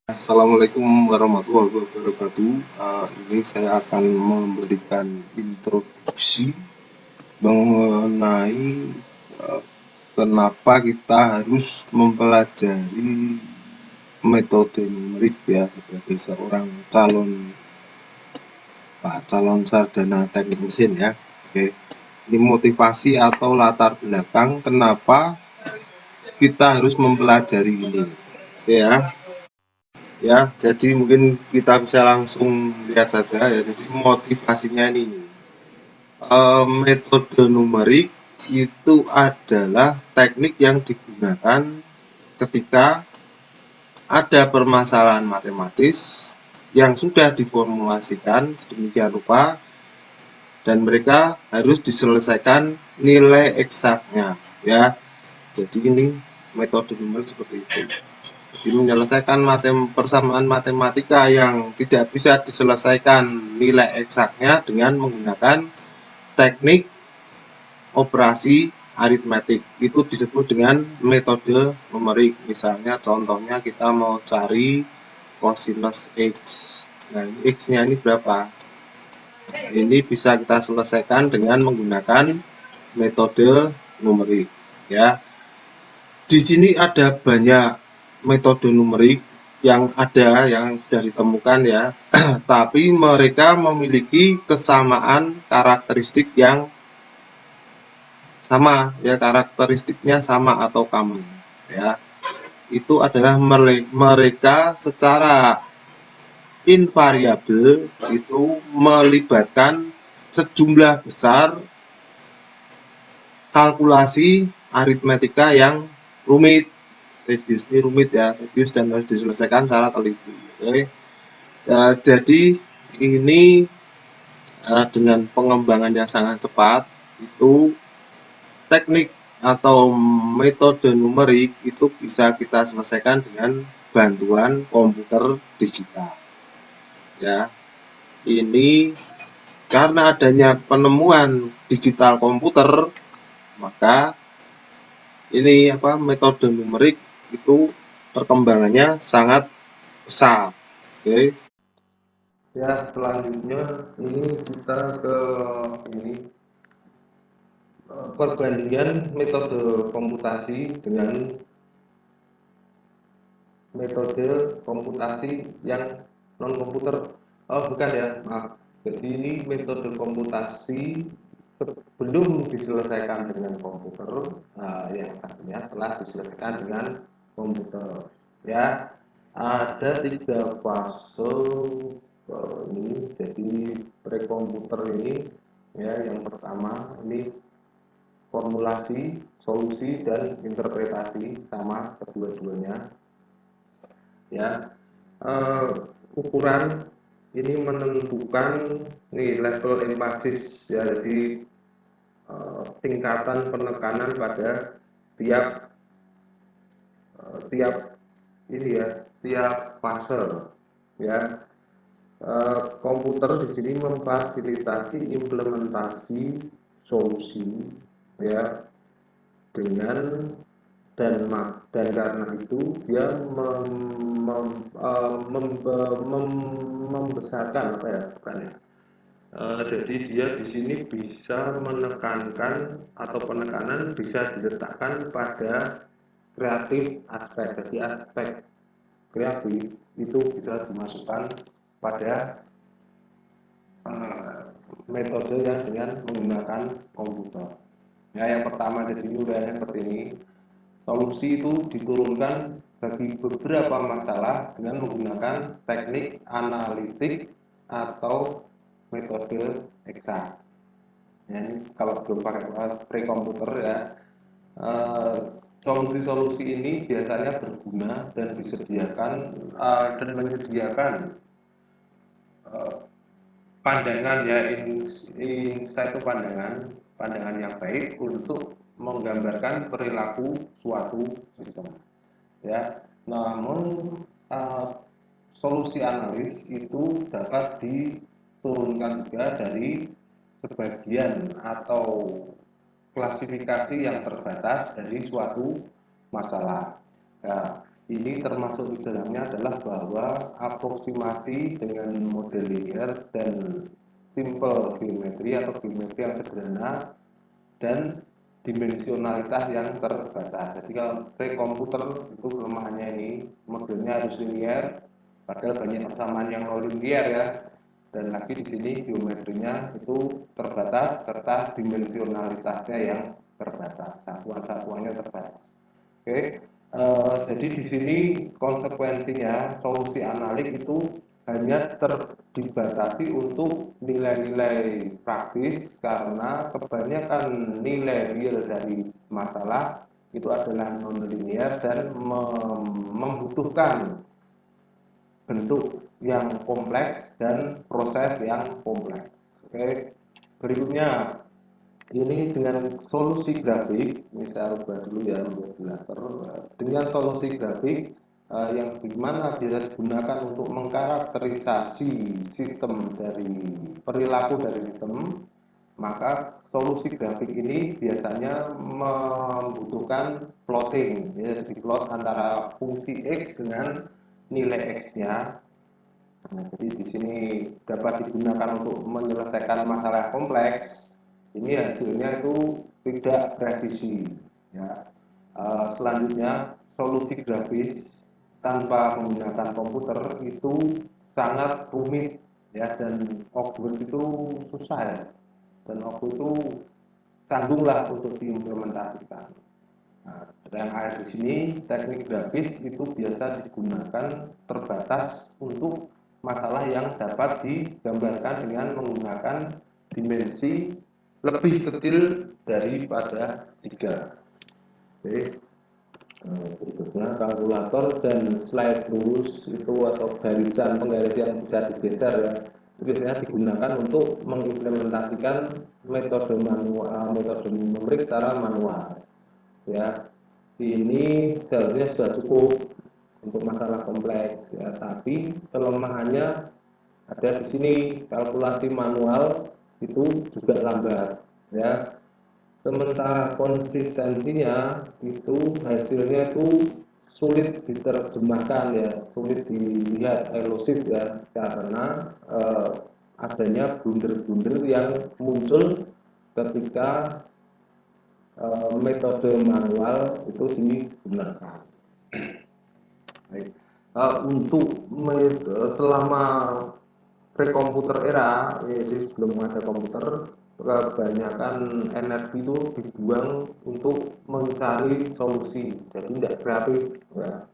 Assalamualaikum warahmatullahi wabarakatuh. Ini saya akan memberikan introduksi mengenai eh, kenapa kita harus mempelajari metode numerik ya sebagai seorang calon sarjana teknik mesin ya. Oke. Ini motivasi atau latar belakang kenapa kita harus mempelajari ini. Oke ya. Ya, jadi mungkin kita bisa langsung lihat saja ya. Jadi motivasinya ini, metode numerik itu adalah teknik yang digunakan ketika ada permasalahan matematis yang sudah diformulasikan demikian rupa dan mereka harus diselesaikan nilai eksaknya ya. Jadi ini metode numerik seperti itu. Jadi menyelesaikan persamaan matematika yang tidak bisa diselesaikan nilai eksaknya dengan menggunakan teknik operasi aritmetik. Itu disebut dengan metode numerik. Misalnya contohnya kita mau cari cosinus X. Nah, X-nya ini berapa? Ini bisa kita selesaikan dengan menggunakan metode numerik ya. Di sini ada banyak metode numerik yang sudah ditemukan ya, tapi mereka memiliki kesamaan karakteristik yang sama ya, karakteristiknya sama atau common ya. Itu adalah mereka secara invariabel itu melibatkan sejumlah besar kalkulasi aritmetika yang rumit. Radius ini rumit ya, radius dan harus diselesaikan secara teliti. Oke. Jadi ini dengan pengembangan yang sangat cepat itu teknik atau metode numerik itu bisa kita selesaikan dengan bantuan komputer digital. Ya, ini karena adanya penemuan digital komputer, maka ini metode numerik itu perkembangannya sangat pesat. Oke. Ya, selanjutnya ini kita ke ini perbandingan metode komputasi dengan metode komputasi yang non komputer. Oh, bukan ya, maaf. Jadi ini metode komputasi sebelum diselesaikan dengan komputer, yang tadinya telah diselesaikan dengan komputer. Ya, ada 3 fase ini. Jadi prekomputer ini ya, yang pertama ini formulasi, solusi, dan interpretasi sama kedua-duanya ya. Ukuran ini menentukan nih level empasis ya, jadi tingkatan penekanan pada tiap tiap ini ya, tiap fase ya. Komputer di sini memfasilitasi implementasi solusi ya dengan dan karena itu dia membesarkan apa ya, bukan ya. Jadi dia di sini bisa menekankan atau penekanan bisa diletakkan pada kreatif aspek. Jadi aspek kreatif itu bisa dimasukkan pada metode yang dengan menggunakan komputer. Ya, yang pertama jadi uraiannya seperti ini. Solusi itu diturunkan bagi beberapa masalah dengan menggunakan teknik analitik atau metode eksak. Ya, ini kalau belum pakai pre-komputer ya, solusi-solusi ini biasanya berguna dan disediakan dan menyediakan pandangan ya, satu pandangan yang baik untuk menggambarkan perilaku suatu sistem ya. Namun solusi analis itu dapat diturunkan juga dari sebagian atau klasifikasi yang terbatas dari suatu masalah ya. Ini termasuk di dalamnya adalah bahwa aproksimasi dengan model linear dan simple geometri atau geometri yang sederhana dan dimensionalitas yang terbatas. Jadi kalau komputer itu kelemahannya ini modelnya harus linear, padahal banyak persamaan yang non linear ya. Dan lagi di sini geometrinya itu terbatas serta dimensionalitasnya yang terbatas, satuan-satuannya terbatas. Oke, jadi di sini konsekuensinya solusi analik itu hanya dibatasi untuk nilai-nilai praktis karena kebanyakan nilai real dari masalah itu adalah non-linear dan membutuhkan bentuk yang kompleks dan proses yang kompleks. Oke, berikutnya ini dengan solusi grafik, misal buat dulu ya membuat laser dengan solusi grafik yang dimana bisa digunakan untuk mengkarakterisasi sistem dari perilaku dari sistem, maka solusi grafik ini biasanya membutuhkan plotting, ya, diplot antara fungsi x dengan nilai x-nya. Nah, jadi di sini dapat digunakan untuk menyelesaikan masalah kompleks. Ini hasilnya itu tidak presisi. Ya. Selanjutnya solusi grafis tanpa menggunakan komputer itu sangat rumit ya, dan awkward itu susah ya, dan awkward itu canggunglah untuk diimplementasikan. Nah, yang akhir di sini teknik grafis itu biasa digunakan terbatas untuk masalah yang dapat digambarkan dengan menggunakan dimensi lebih kecil daripada 3. Oke. Berikutnya kalkulator dan slide rules itu atau penggarisan yang bisa digeser ya, itu biasanya digunakan untuk mengimplementasikan metode numerik secara manual ya. Ini seharusnya sudah cukup untuk masalah kompleks ya, tapi kelemahannya ada di sini, kalkulasi manual itu juga lambat ya. Sementara konsistensinya itu hasilnya itu sulit diterjemahkan ya, sulit dilihat, elusif ya, karena adanya blunder-blunder yang muncul ketika metode manual itu digunakan. Baik. Untuk selama pre-komputer era, yaitu sebelum ada komputer, kebanyakan energi itu dibuang untuk mencari solusi, jadi tidak kreatif. Ya.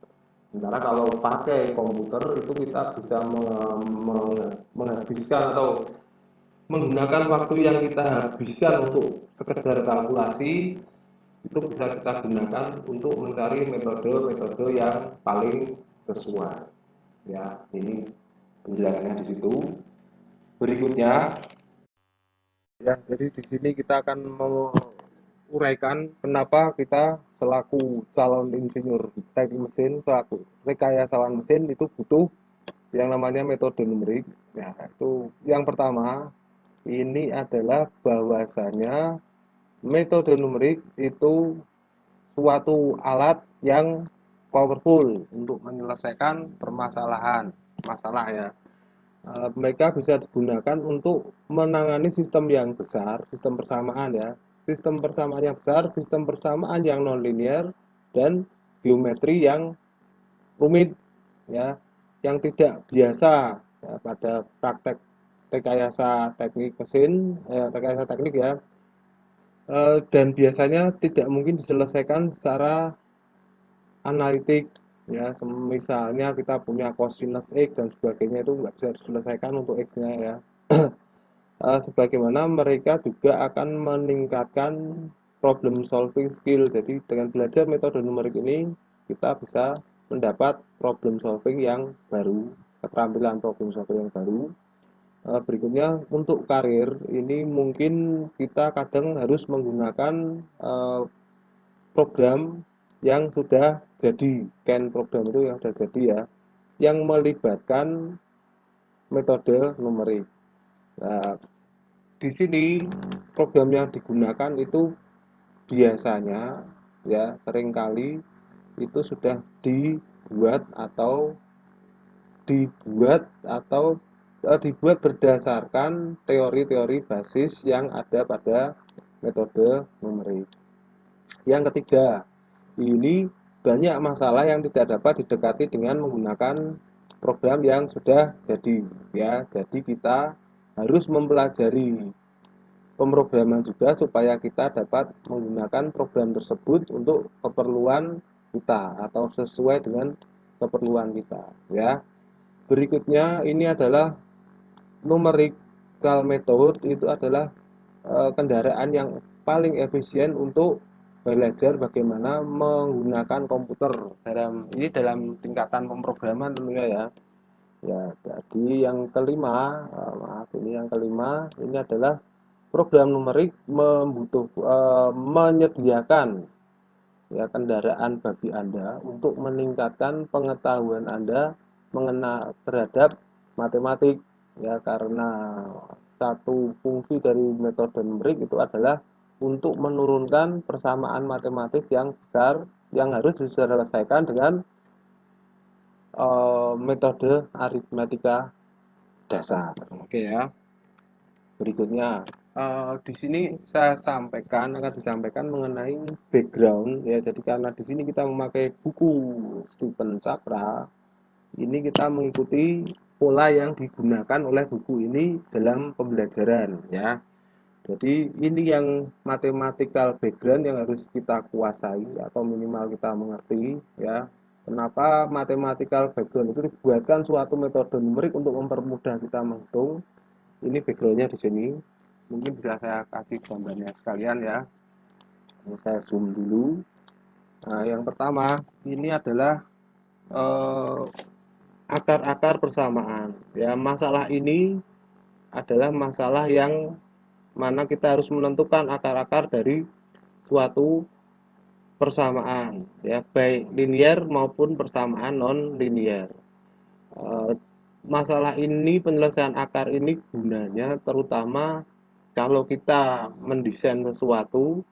Sementara kalau pakai komputer itu kita bisa menghabiskan atau menggunakan waktu yang kita habiskan untuk sekedar kalkulasi itu bisa kita gunakan untuk mencari metode-metode yang paling sesuai. Ya, ini penjelasannya di situ. Berikutnya, ya, jadi di sini kita akan menguraikan kenapa kita selaku calon insinyur teknik mesin, selaku rekayasawan mesin itu butuh yang namanya metode numerik. Ya, itu yang pertama, ini adalah bahwasanya metode numerik itu suatu alat yang powerful untuk menyelesaikan permasalahan masalah ya. Mereka bisa digunakan untuk menangani sistem yang besar, sistem persamaan ya, sistem persamaan yang besar, sistem persamaan yang nonlinear, dan geometri yang rumit ya, yang tidak biasa ya, pada praktek rekayasa teknik mesin, rekayasa teknik ya, dan biasanya tidak mungkin diselesaikan secara analitik ya, misalnya kita punya cosinus X dan sebagainya itu nggak bisa diselesaikan untuk X-nya ya. Sebagaimana mereka juga akan meningkatkan problem solving skill. Jadi dengan belajar metode numerik ini kita bisa mendapat problem solving yang baru, keterampilan problem solving yang baru. Berikutnya untuk karir ini mungkin kita kadang harus menggunakan program yang sudah jadi, CAN program itu yang sudah jadi ya, yang melibatkan metode numerik. Nah, di sini program yang digunakan itu biasanya ya seringkali itu sudah dibuat berdasarkan teori-teori basis yang ada pada metode numerik. Yang ketiga, ini banyak masalah yang tidak dapat didekati dengan menggunakan program yang sudah jadi, ya. Jadi kita harus mempelajari pemrograman juga supaya kita dapat menggunakan program tersebut untuk keperluan kita atau sesuai dengan keperluan kita, ya. Berikutnya ini adalah numerical method, itu adalah kendaraan yang paling efisien untuk belajar bagaimana menggunakan komputer dalam tingkatan pemrograman tentunya, ya. Ya, jadi yang kelima, ini adalah program numerik menyediakan, ya, kendaraan bagi Anda untuk meningkatkan pengetahuan Anda mengenal terhadap matematik, ya, karena satu fungsi dari metode numerik itu adalah untuk menurunkan persamaan matematik yang besar yang harus diselesaikan dengan metode aritmatika dasar. Oke, ya. Berikutnya di sini akan disampaikan mengenai background, ya. Jadi karena di sini kita memakai buku Stephen Chapra, ini kita mengikuti pola yang digunakan oleh buku ini dalam pembelajaran, ya. Jadi ini yang mathematical background yang harus kita kuasai atau minimal kita mengerti, ya. Kenapa mathematical background itu dibuatkan suatu metode numerik untuk mempermudah kita menghitung. Ini backgroundnya di sini. Mungkin bisa saya kasih gambarnya sekalian, ya. Ini saya zoom dulu. Nah, yang pertama ini adalah akar-akar persamaan. Ya, masalah ini adalah masalah yang mana kita harus menentukan akar-akar dari suatu persamaan, ya, baik linear maupun persamaan non linear. Masalah ini, penyelesaian akar ini gunanya terutama kalau kita mendesain sesuatu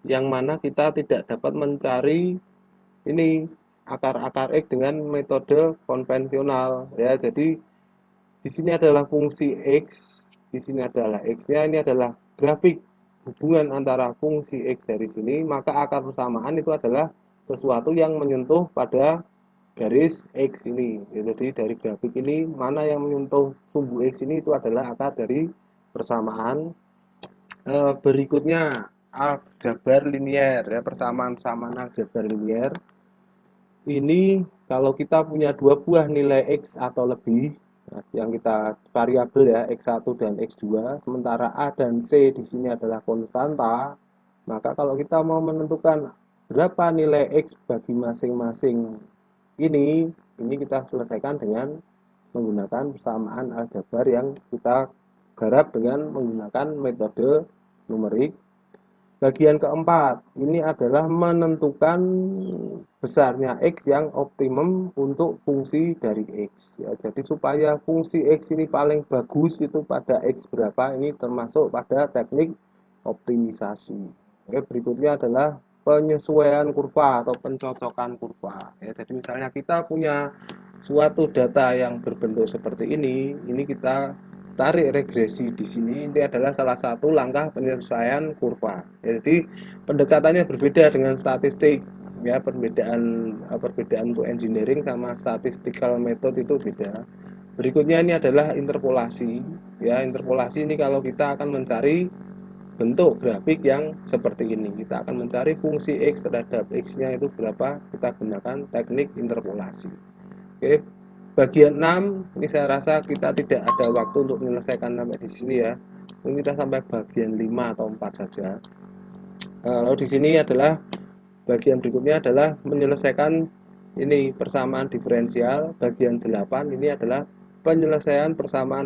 yang mana kita tidak dapat mencari ini akar-akar X dengan metode konvensional, ya. Jadi di sini adalah fungsi X, di sini adalah X-nya, ini adalah grafik hubungan antara fungsi X dari sini, maka akar persamaan itu adalah sesuatu yang menyentuh pada garis X ini. Jadi dari grafik ini, mana yang menyentuh sumbu X ini itu adalah akar dari persamaan. Berikutnya aljabar linier, ya, persamaan-persamaan aljabar linier. Ini kalau kita punya dua buah nilai X atau lebih, yang kita variabel, ya, X1 dan X2, sementara A dan C di sini adalah konstanta, maka kalau kita mau menentukan berapa nilai X bagi masing-masing ini kita selesaikan dengan menggunakan persamaan aljabar yang kita garap dengan menggunakan metode numerik. Bagian keempat, ini adalah menentukan besarnya X yang optimum untuk fungsi dari X, ya. Jadi supaya fungsi X ini paling bagus itu pada X berapa, ini termasuk pada teknik optimisasi. Oke, berikutnya adalah penyesuaian kurva atau pencocokan kurva, ya. Jadi misalnya kita punya suatu data yang berbentuk seperti ini kita tarik regresi di sini. Ini adalah salah satu langkah penyesuaian kurva. Jadi pendekatannya berbeda dengan statistik, ya. Perbedaan untuk engineering sama statistical method itu beda. Berikutnya ini adalah interpolasi, ya. Interpolasi ini kalau kita akan mencari bentuk grafik yang seperti ini, kita akan mencari fungsi X terhadap X-nya itu berapa, kita gunakan teknik interpolasi. Oke, bagian 6 ini saya rasa kita tidak ada waktu untuk menyelesaikan sampai di sini, ya. Mungkin kita sampai bagian 5 atau 4 saja. Lalu di sini adalah bagian berikutnya adalah menyelesaikan ini persamaan diferensial. Bagian 8 ini adalah penyelesaian persamaan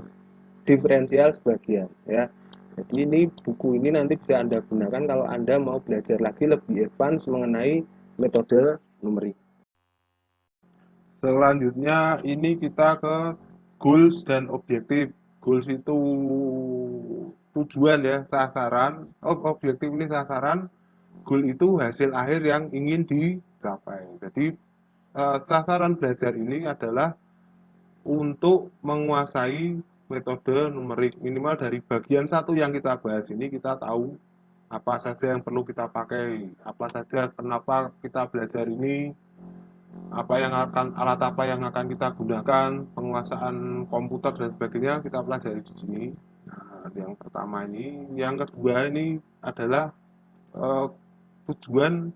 diferensial sebagian, ya. Jadi ini buku ini nanti bisa Anda gunakan kalau Anda mau belajar lagi lebih advance mengenai metode numerik. Selanjutnya ini kita ke goals dan objektif. Goals itu tujuan, ya, sasaran. Objektif ini sasaran. Goal itu hasil akhir yang ingin dicapai. Jadi sasaran belajar ini adalah untuk menguasai metode numerik. Minimal dari bagian satu yang kita bahas ini kita tahu apa saja yang perlu kita pakai, apa saja kenapa kita belajar ini, alat apa yang akan kita gunakan, penguasaan komputer dan sebagainya kita pelajari di sini. Nah, yang pertama ini, yang kedua ini adalah tujuan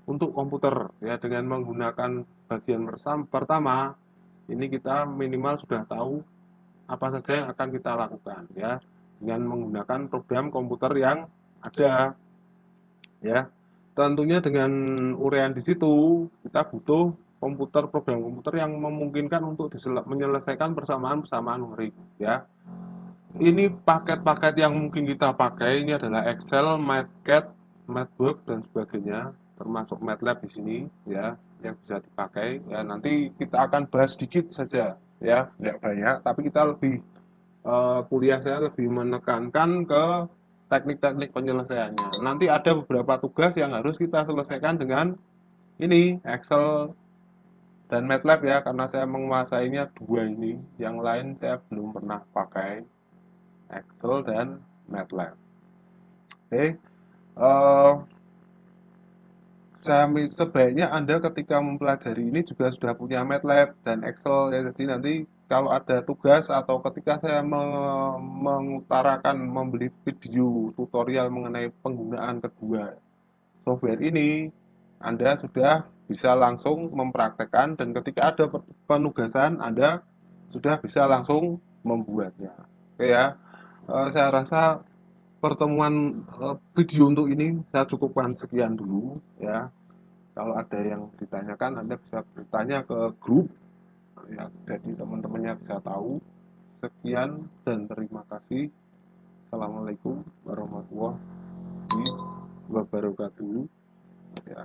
untuk komputer ya, dengan menggunakan bagian pertama ini kita minimal sudah tahu apa saja yang akan kita lakukan ya, dengan menggunakan program komputer yang ada ya. Tentunya dengan uraian di situ kita butuh program komputer yang memungkinkan untuk menyelesaikan persamaan numerik ya. Ini paket-paket yang mungkin kita pakai ini adalah Excel, MathCAD, MathWorks dan sebagainya, termasuk MATLAB di sini ya, yang bisa dipakai ya. Nanti kita akan bahas sedikit saja ya, tidak banyak, tapi kita lebih kuliah saya lebih menekankan ke teknik-teknik penyelesaiannya. Nanti ada beberapa tugas yang harus kita selesaikan dengan ini Excel dan MATLAB ya, karena saya menguasainya dua ini, yang lain saya belum pernah pakai Excel dan MATLAB. Oke, sebaiknya Anda ketika mempelajari ini juga sudah punya MATLAB dan Excel ya. Jadi nanti kalau ada tugas atau ketika saya mengutarakan membeli video tutorial mengenai penggunaan kedua software ini, Anda sudah bisa langsung mempraktekkan dan ketika ada penugasan Anda sudah bisa langsung membuatnya. Oke ya, saya rasa pertemuan video untuk ini saya cukupkan sekian dulu ya. Kalau ada yang ditanyakan Anda bisa bertanya ke grup ya, jadi teman-temannya bisa tahu. Sekian dan terima kasih. Assalamualaikum warahmatullahi wabarakatuh ya.